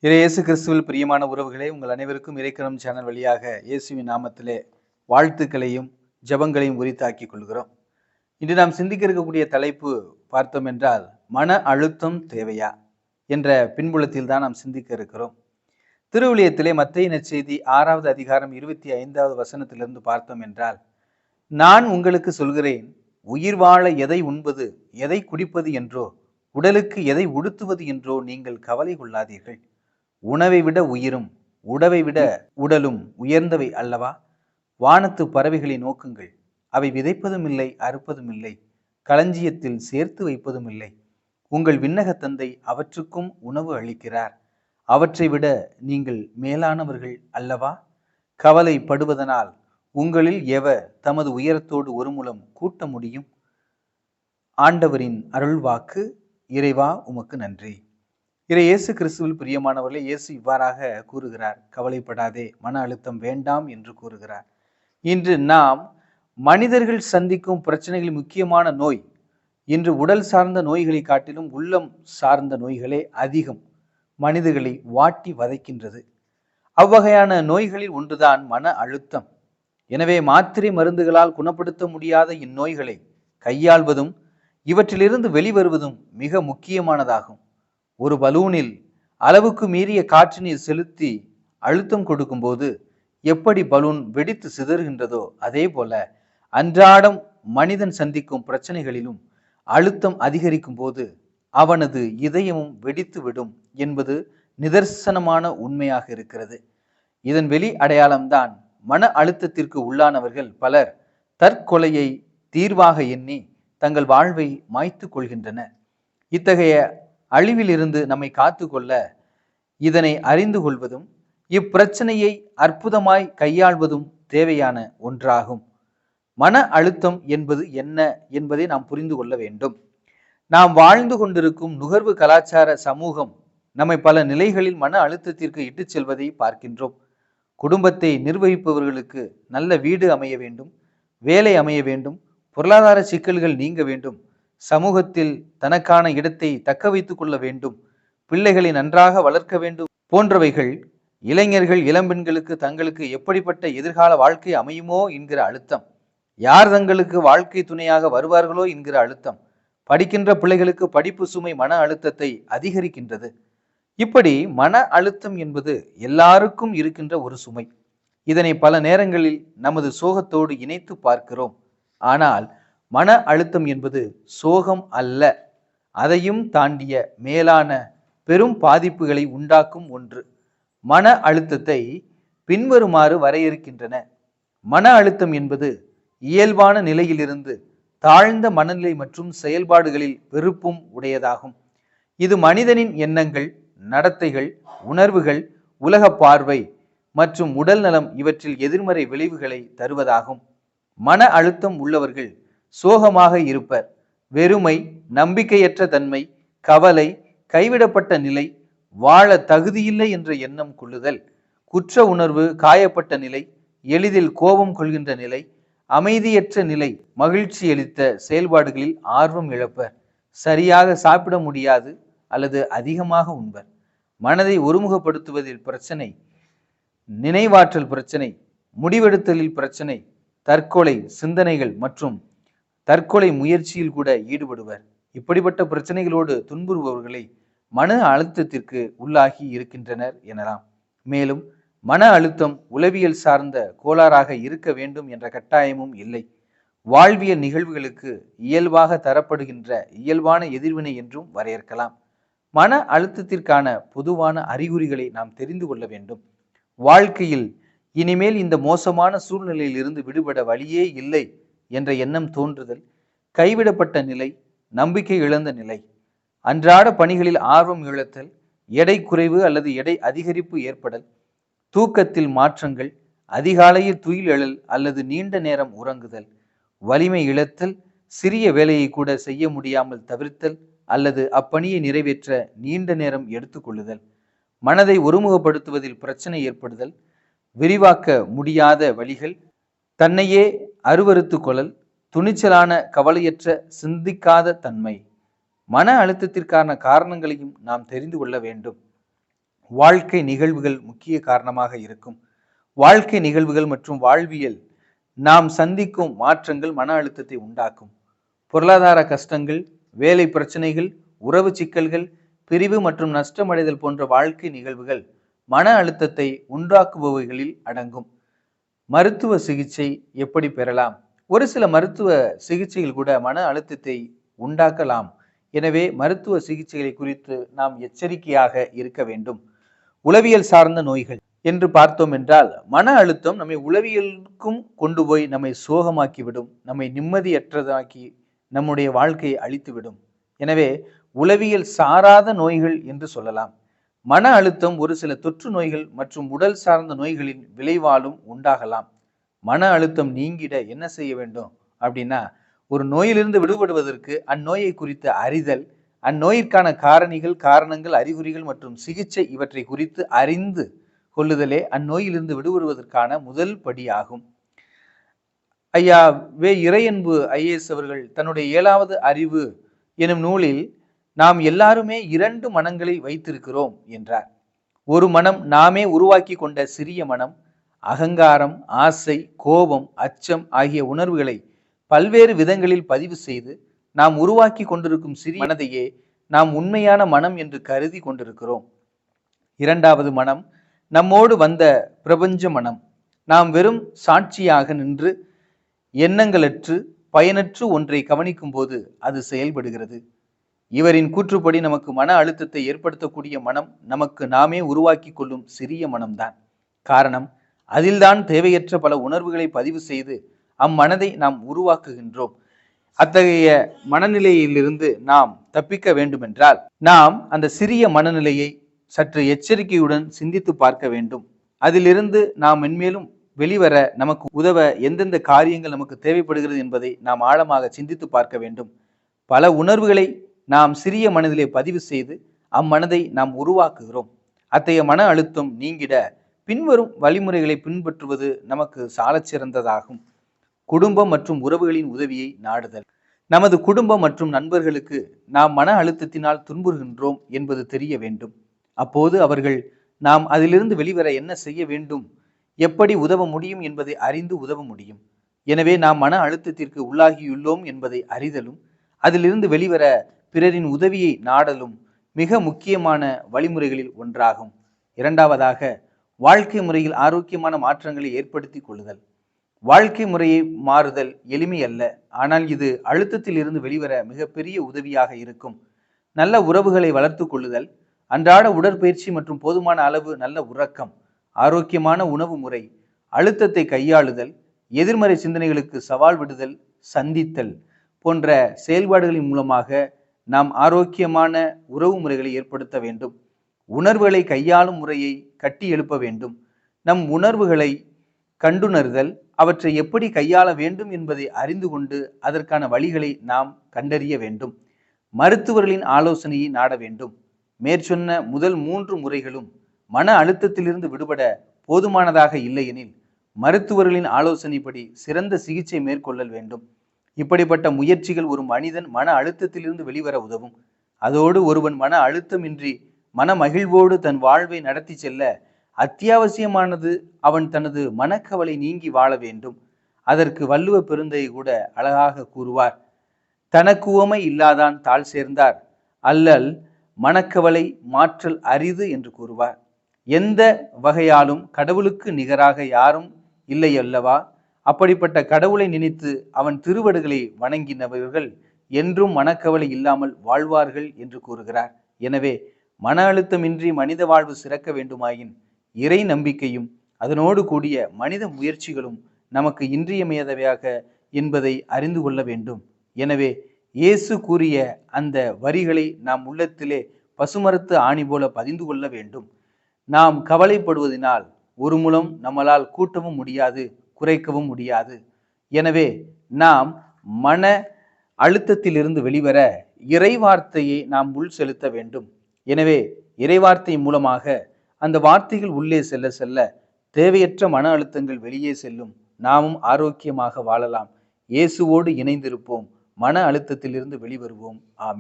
இயேசு கிறிஸ்துவில் பிரியமான உறவுகளே, உங்கள் அனைவருக்கும் இறைக்கரம் சேனல் வழியாக இயேசுவின் நாமத்திலே வாழ்த்துக்களையும் ஜெபங்களையும் உரித்தாக்கிக் கொள்கிறோம். இன்று நாம் சிந்திக்க இருக்கக்கூடிய தலைப்பு பார்த்தோம் என்றால், மன அழுத்தம் தேவையா என்ற பின்புலத்தில் தான் நாம் சிந்திக்க இருக்கிறோம். திருவிழியத்திலே மத்தேயு நற்செய்தி 6வது அதிகாரம் 25வது வசனத்திலிருந்து பார்த்தோம் என்றால், நான் உங்களுக்கு சொல்கிறேன், உயிர் வாழ எதை உண்பது எதை குடிப்பது என்றோ, உடலுக்கு எதை உடுத்துவது என்றோ நீங்கள் கவலை கொள்ளாதீர்கள். உணவை விட உயிரும் உடவை விட உடலும் உயர்ந்தவை அல்லவா? வானத்து பறவைகளை நோக்குங்கள், அவை விதைப்பதும் இல்லை, அறுப்பதும் இல்லை, களஞ்சியத்தில் சேர்த்து வைப்பதும் இல்லை. உங்கள் விண்ணக தந்தை அவற்றுக்கும் உணவு அளிக்கிறார். அவற்றை விட நீங்கள் மேலானவர்கள் அல்லவா? கவலைப்படுவதனால் உங்களில் எவர் தமது உயரத்தோடு ஒரு முலம் கூட்ட முடியும்? ஆண்டவரின் அருள்வாக்கு. இறைவா உமக்கு நன்றி. இயேசு கிறிஸ்துவில் பிரியமானவர்களே, இயேசு இவ்வாறாக கூறுகிறார், கவலைப்படாதே, மன அழுத்தம் வேண்டாம் என்று கூறுகிறார். இன்று நாம் மனிதர்கள் சந்திக்கும் பிரச்சனைகளில் முக்கியமான நோய் இன்று உடல் சார்ந்த நோய்களை காட்டிலும் உள்ளம் சார்ந்த நோய்களே அதிகம் மனிதர்களை வாட்டி வதைக்கின்றது. அவ்வகையான நோய்களில் ஒன்றுதான் மன அழுத்தம். எனவே மாத்திரை மருந்துகளால் குணப்படுத்த முடியாத இந்நோய்களை கையாள்வதும் இவற்றிலிருந்து வெளிவருவதும் மிக முக்கியமானதாகும். ஒரு பலூனில் அளவுக்கு மீறிய காற்று நீர் செலுத்தி அழுத்தம் கொடுக்கும்போது எப்படி பலூன் வெடித்து சிதறுகின்றதோ அதே போல அன்றாடம் மனிதன் சந்திக்கும் பிரச்சனைகளிலும் அழுத்தம் அதிகரிக்கும் போது அவனது இதயமும் வெடித்து விடும் என்பது நிதர்சனமான உண்மையாக இருக்கிறது. இதன் வெளி அடையாளம்தான் மன அழுத்தத்திற்கு உள்ளானவர்கள் பலர் தற்கொலையை தீர்வாக எண்ணி தங்கள் வாழ்வை மாய்த்து கொள்கின்றனர். இத்தகைய அழிவிலிருந்து நம்மை காத்து கொள்ள இதனை அறிந்து கொள்வதும் இப்பிரச்சனையை அற்புதமாய் கையாள்வதும் தேவையான ஒன்றாகும். மன அழுத்தம் என்பது என்ன என்பதை நாம் புரிந்து கொள்ள வேண்டும். நாம் வாழ்ந்து கொண்டிருக்கும் நுகர்வு கலாச்சார சமூகம் நம்மை பல நிலைகளில் மன அழுத்தத்திற்கு இட்டுச் செல்வதை பார்க்கின்றோம். குடும்பத்தை நிர்வகிப்பவர்களுக்கு நல்ல வீடு அமைய வேண்டும், வேலை அமைய வேண்டும், பொருளாதார சிக்கல்கள் நீங்க வேண்டும், சமூகத்தில் தனக்கான இடத்தை தக்க வைத்துக் கொள்ள வேண்டும், பிள்ளைகளை நன்றாக வளர்க்க வேண்டும் போன்றவைகள் இளைஞர்கள் இளம்பெண்களுக்கு தங்களுக்கு எப்படிப்பட்ட எதிர்கால வாழ்க்கை அமையுமோ என்கிற அழுத்தம், யார் தங்களுக்கு வாழ்க்கை துணையாக வருவார்களோ என்கிற அழுத்தம், படிக்கின்ற பிள்ளைகளுக்கு படிப்பு சுமை மன அழுத்தத்தை அதிகரிக்கின்றது. இப்படி மன அழுத்தம் என்பது எல்லாருக்கும் இருக்கின்ற ஒரு சுமை. இதனை பல நேரங்களில் நமது சோகத்தோடு இணைத்து பார்க்கிறோம். ஆனால் மன அழுத்தம் என்பது சோகம் அல்ல, அதையும் தாண்டிய மேலான பெரும் பாதிப்புகளை உண்டாக்கும் ஒன்று. மன அழுத்தத்தை பின்வருமாறு வரையறுக்கின்றன. மன அழுத்தம் என்பது இயல்பான நிலையிலிருந்து தாழ்ந்த மனநிலை மற்றும் செயல்பாடுகளில் வெறுப்பும் உடையதாகும். இது மனிதனின் எண்ணங்கள், நடத்தைகள், உணர்வுகள், உலக பார்வை மற்றும் உடல் நலம் இவற்றில் எதிர்மறை விளைவுகளை தருவதாகும். மன அழுத்தம் உள்ளவர்கள் சோகமாக இருப்பர். வெறுமை, நம்பிக்கையற்ற தன்மை, கவலை, கைவிடப்பட்ட நிலை, வாழ தகுதியில்லை என்ற எண்ணம் கொள்ளுதல், குற்ற உணர்வு, காயப்பட்ட நிலை, எளிதில் கோபம் கொள்கின்ற நிலை, அமைதியற்ற நிலை, மகிழ்ச்சி அளித்த செயல்பாடுகளில் ஆர்வம் இழப்பர், சரியாக சாப்பிட முடியாது அல்லது அதிகமாக உண்பர், மனதை ஒருமுகப்படுத்துவதில் பிரச்சனை, நினைவாற்றல் பிரச்சனை, முடிவெடுத்தலில் பிரச்சனை, தற்கொலை சிந்தனைகள் மற்றும் தற்கொலை முயற்சியில் கூட ஈடுபடுவர். இப்படிப்பட்ட பிரச்சனைகளோடு துன்புறுபவர்களை மன அழுத்தத்திற்கு உள்ளாகி இருக்கின்றனர் எனலாம். மேலும் மன அழுத்தம் உளவியல் சார்ந்த கோளாறாக இருக்க வேண்டும் என்ற கட்டாயமும் இல்லை. வாழ்வியல் நிகழ்வுகளுக்கு இயல்பாக தரப்படுகின்ற இயல்பான எதிர்வினை என்றும் வரையறுக்கலாம். மன அழுத்தத்திற்கான பொதுவான அறிகுறிகளை நாம் தெரிந்து கொள்ள வேண்டும். வாழ்க்கையில் இனிமேல் இந்த மோசமான சூழ்நிலையில் இருந்து விடுபட வழியே இல்லை என்ற எண்ணம் தோன்றுதல், கைவிடப்பட்ட நிலை, நம்பிக்கை இழந்த நிலை, அன்றாட பணிகளில் ஆர்வம் இழத்தல், எடை குறைவு அல்லது எடை அதிகரிப்பு ஏற்படல், தூக்கத்தில் மாற்றங்கள், அதிகாலையில் துயில் எழல் அல்லது நீண்ட நேரம் உறங்குதல், வலிமை இழத்தல், சிறிய வேலையை கூட செய்ய முடியாமல் தவிர்த்தல் அல்லது அப்பணியை நிறைவேற்ற நீண்ட நேரம் எடுத்துக்கொள்ளுதல், மனதை ஒருமுகப்படுத்துவதில் பிரச்சனை ஏற்படுதல், விரிவாக்க முடியாத வழிகள், தன்னையே அருவறுத்து கொள்ளல், துணிச்சலான கவலையற்ற சிந்திக்காத தன்மை. மன அழுத்தத்திற்கான காரணங்களையும் நாம் தெரிந்து கொள்ள வேண்டும். வாழ்க்கை நிகழ்வுகள் முக்கிய காரணமாக இருக்கும். வாழ்க்கை நிகழ்வுகள் மற்றும் வாழ்வியல் நாம் சந்திக்கும் மாற்றங்கள் மன அழுத்தத்தை உண்டாக்கும். பொருளாதார கஷ்டங்கள், வேலை பிரச்சனைகள், உறவு சிக்கல்கள், பிரிவு மற்றும் நஷ்டமடைதல் போன்ற வாழ்க்கை நிகழ்வுகள் மன அழுத்தத்தை உண்டாக்குபவைகளில் அடங்கும். மருத்துவ சிகிச்சை எப்படி பெறலாம்? ஒரு சில மருத்துவ சிகிச்சைகள் கூட மன அழுத்தத்தை உண்டாக்கலாம். எனவே மருத்துவ சிகிச்சைகளை குறித்து நாம் எச்சரிக்கையாக இருக்க வேண்டும். உளவியல் சார்ந்த நோய்கள் என்று பார்த்தோம் என்றால், மன அழுத்தம் நம்மை உளவியலுக்கும் கொண்டு போய் நம்மை சோகமாக்கிவிடும், நம்மை நிம்மதியற்றதாக்கி நம்முடைய வாழ்க்கையை அழித்துவிடும். எனவே உளவியல் சாராத நோய்கள் என்று சொல்லலாம். மன அழுத்தம் ஒரு சில தொற்று நோய்கள் மற்றும் உடல் சார்ந்த நோய்களின் விளைவாலும் உண்டாகலாம். மன அழுத்தம் நீங்கிட என்ன செய்ய வேண்டும் அப்படின்னா, ஒரு நோயிலிருந்து விடுபடுவதற்கு அந்நோயை குறித்த அறிதல், அந்நோயிற்கான காரணங்கள், அறிகுறிகள் மற்றும் சிகிச்சை இவற்றை குறித்து அறிந்து கொள்ளுதலே அந்நோயிலிருந்து விடுபடுவதற்கான முதல் படியாகும். ஐயா இறையன்பு IAS அவர்கள் தன்னுடைய 7வது அறிவு எனும் நூலில் நாம் எல்லாருமே 2 மனங்களை வைத்திருக்கிறோம் என்றார். ஒரு மனம் நாமே உருவாக்கி கொண்ட சிறிய மனம், அகங்காரம், ஆசை, கோபம், அச்சம் ஆகிய உணர்வுகளை பல்வேறு விதங்களில் பதிவு செய்து நாம் உருவாக்கி கொண்டிருக்கும் சிறிய மனதையே நாம் உண்மையான மனம் என்று கருதி கொண்டிருக்கிறோம். 2வது மனம் நம்மோடு வந்த பிரபஞ்ச மனம். நாம் வெறும் சாட்சியாக நின்று எண்ணங்களற்று பயனற்று ஒன்றை கவனிக்கும் போது அது செயல்படுகிறது. இவரின் கூற்றுப்படி நமக்கு மன அழுத்தத்தை ஏற்படுத்தக்கூடிய மனம் நமக்கு நாமே உருவாக்கி கொள்ளும் சிறிய மனம்தான். காரணம், அதில்தான் தேவையற்ற பல உணர்வுகளை பதிவு செய்து அம்மனதை நாம் உருவாக்குகின்றோம். அத்தகைய மனநிலையிலிருந்து நாம் தப்பிக்க வேண்டுமென்றால் நாம் அந்த சிறிய மனநிலையை சற்று எச்சரிக்கையுடன் சிந்தித்து பார்க்க வேண்டும். அதிலிருந்து நாம் மென்மேலும் வெளிவர நமக்கு உதவ எந்தெந்த காரியங்கள் நமக்கு தேவைப்படுகிறது என்பதை நாம் ஆழமாக சிந்தித்து பார்க்க வேண்டும். பல உணர்வுகளை நாம் சிறிய மனதிலே பதிவு செய்து அம்மனதை நாம் உருவாக்குகிறோம். அத்தகைய மன அழுத்தம் நீங்கிட பின்வரும் வழிமுறைகளை பின்பற்றுவது நமக்கு சாலச் சிறந்ததாகும். குடும்பம் மற்றும் உறவுகளின் உதவியை நாடுதல். நமது குடும்பம் மற்றும் நண்பர்களுக்கு நாம் மன அழுத்தத்தினால் துன்புறுகின்றோம் என்பது தெரிய வேண்டும். அப்போது அவர்கள் நாம் அதிலிருந்து வெளிவர என்ன செய்ய வேண்டும், எப்படி உதவ முடியும் என்பதை அறிந்து உதவ முடியும். எனவே நாம் மன அழுத்தத்திற்கு உள்ளாகியுள்ளோம் என்பதை அறிதலும் அதிலிருந்து வெளிவர பிறரின் உதவியை நாடலும் மிக முக்கியமான வழிமுறைகளில் ஒன்றாகும். 2வதாக, வாழ்க்கை முறையில் ஆரோக்கியமான மாற்றங்களை ஏற்படுத்தி கொள்ளுதல். வாழ்க்கை முறையை மாறுதல் எளிமை அல்ல, ஆனால் இது அழுத்தத்தில் இருந்து வெளிவர மிகப்பெரிய உதவியாக இருக்கும். நல்ல உறவுகளை வளர்த்து கொள்ளுதல், அன்றாட உடற்பயிற்சி மற்றும் போதுமான அளவு நல்ல உறக்கம், ஆரோக்கியமான உணவு முறை, அழுத்தத்தை கையாளுதல், எதிர்மறை சிந்தனைகளுக்கு சவால் விடுதல், சந்தித்தல் போன்ற செயல்பாடுகளின் மூலமாக நாம் ஆரோக்கியமான உறவு முறைகளை ஏற்படுத்த வேண்டும். உணர்வுகளை கையாளும் முறையை கட்டி எழுப்ப வேண்டும். நம் உணர்வுகளை கண்டுணர்தல், அவற்றை எப்படி கையாள வேண்டும் என்பதை அறிந்து கொண்டு அதற்கான வழிகளை நாம் கண்டறிய வேண்டும். மருத்துவர்களின் ஆலோசனையை நாட வேண்டும். மேற்சொன்ன முதல் 3 முறைகளும் மன அழுத்தத்திலிருந்து விடுபட போதுமானதாக இல்லையெனில் மருத்துவர்களின் ஆலோசனைப்படி சிறந்த சிகிச்சை மேற்கொள்ளல் வேண்டும். இப்படிப்பட்ட முயற்சிகள் ஒரு மனிதன் மன அழுத்தத்திலிருந்து வெளிவர உதவும். அதோடு ஒருவன் மன அழுத்தமின்றி மன மகிழ்வோடு தன் வாழ்வை நடத்தி செல்ல அத்தியாவசியமானது அவன் தனது மனக்கவலை நீங்கி வாழ வேண்டும். அதற்கு வள்ளுவ பெருந்தகை கூட அழகாக கூறுவார், தனக்கு உவமை இல்லாதான் தாழ் சேர்ந்தார் அல்லல் மனக்கவலை மாற்றல் அரிது என்று கூறுவார். எந்த வகையாலும் கடவுளுக்கு நிகராக யாரும் இல்லை அல்லவா? அப்படிப்பட்ட கடவுளை நினைத்து அவன் திருவடுகளை வணங்கினவர்கள் என்றும் மனக்கவலை இல்லாமல் வாழ்வார்கள் என்று கூறுகிறார். எனவே மன அழுத்தமின்றி மனித வாழ்வு சிறக்க வேண்டுமாயின் இறை நம்பிக்கையும் அதனோடு கூடிய மனித முயற்சிகளும் நமக்கு இன்றியமையாதவையாக என்பதை அறிந்து கொள்ள வேண்டும். எனவே இயேசு கூறிய அந்த வரிகளை நாம் உள்ளத்திலே பசுமரத்து ஆணி போல பதிந்து கொள்ள வேண்டும். நாம் கவலைப்படுவதனால் ஒரு முலம் நம்மளால் கூட்டவும் முடியாது, குறைக்கவும் முடியாது. எனவே நாம் மன அழுத்தத்திலிருந்து வெளிவர இறைவார்த்தையை நாம் உள் செலுத்த வேண்டும். எனவே இறைவார்த்தை மூலமாக அந்த வார்த்தைகள் உள்ளே செல்ல செல்ல தேவையற்ற மன அழுத்தங்கள் வெளியே செல்லும். நாமும் ஆரோக்கியமாக வாழலாம். இயேசுவோடு இணைந்திருப்போம். மன அழுத்தத்திலிருந்து வெளிவருவோம். ஆமென்.